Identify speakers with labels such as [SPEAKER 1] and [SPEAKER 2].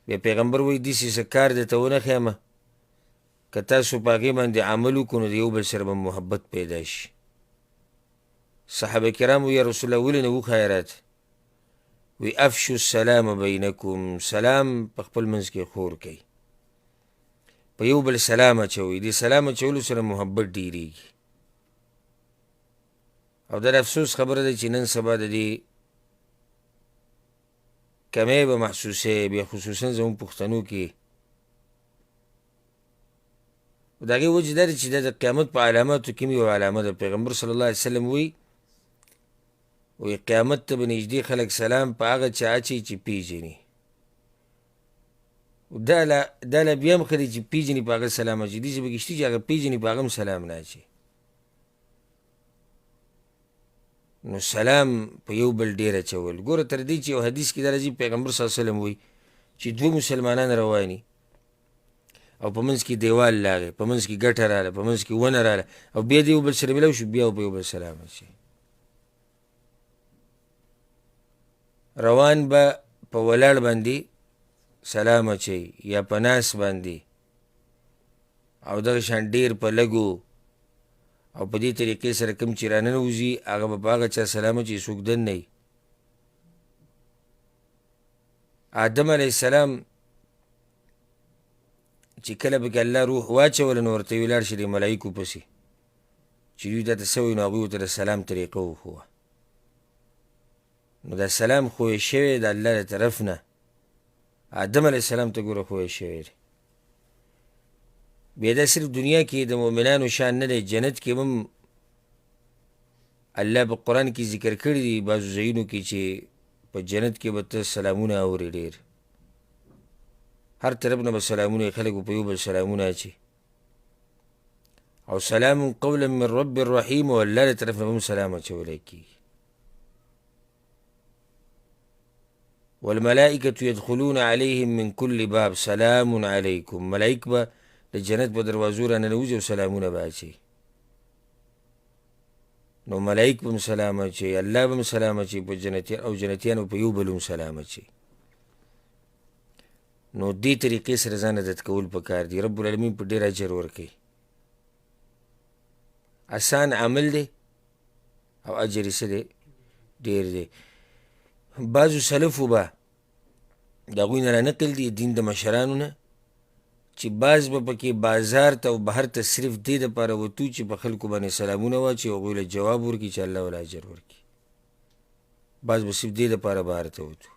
[SPEAKER 1] بیا پیغمبر وایي داسې څه کار درته ونه ښیمه که تاسو په هغې باندې عمل وکړو نو د یو بل سره به محبت پیدا شي. صحابه کرام وایي یا رسول الله ولې نه وښایه راته؟ وی افشو السلام بینکم، سلام په خپل منځ کې خور کوي، په یو بل سلام اچوئ. د سلام اچولو سره محبت ډېرېږي. او دا د افسوس خبره ده چې نن سبا د دې کمی به محسوسوي، بیا خصوصا زموږ پښتنو کې. د هغې وجه دا ده چې دا د قیامت په علاماتو کې یوه علامه ده. پیغمبر صلی الله علیه وسلم وی قیامت ته به نږدې خلک سلام په هغه چا اچوي چې پیژني. دا لا بیا هم ښه دی چې پیژني په هغه سلام اچوي. داسې پکې شته چې هغه پیژني په هغه هم سلام نه اچوي. نو سلام په یو بل ډېر اچول. ګوره تر دې چې یو حدیث کې دا راځي پیغمبر صلی الله علیه وسلم وایي چې دوه مسلمانان رواني او په منځ کې دیوال لاغی، په منځ کې ګټه راله، په منځ کې ونه راله، او بیا د یو بل سره ملو شو، بیا په یو بل سلام اچوي. روان به په ولاړ باندې سلام اچوي یا په ناس باندې، او دغه شان ډېر په لږو، او په دې طریقې سره کوم چې راننوځي هغه به په هغه چا سلام اچوي څوک دن نه وي. آدم علیه السلام چې کله پکې الله روح واچوله نو ورته یې ولاړ شي د ملایکو پسې چې دوی دا ته څه وایي، نو هغوی ورته د سلام طریقه وښوه. نو دا سلام خوی شوی د الله د طرف نه آدم علیه السلام ته ګوره خوی شوی دی. بیا دا صرف دنیا کې د مؤمنانو شان نه دی، جنت کې هم الله په قرآن کې ذکر کړي دي بعضو ځایونو کې چې په جنت کې به ته سلامونه اورې ډېر، هر طرف نه به سلامونه خلک په یو بل سلامونه اچي. او سلام قولا من رب الرحیم، او الله له طرف نه هم سلام اچولی کېږي. والملائکة يدخلون علیهم من کل باب سلام علیکم، ملائک به د جنت په دروازو را ننوځي او سلامونه به اچوي. نو ملائک به هم سلام اچوي، الله به هم سلام اچوي په جنتیان، او جنتیانو په یو بل هم سلام اچوي. نو دې طریقې سره ځان عادت کول پکار دي. رب العالمین په ډېر اجر ورکوي. آسان عمل دی او اجر یې څه دی؟ ډېر دی. بعضو سلفو به د هغوی نه رانقل دي دین د مشرانو نه چې بعض به پکې بازار ته او بهر ته صرف دې دپاره وتو چې په خلکو باندې سلامونه واچوي او هغوی له جواب ورکړي چې الله وله اجر ورکړي. بعض به صرف دې دپاره بهر ته وتو.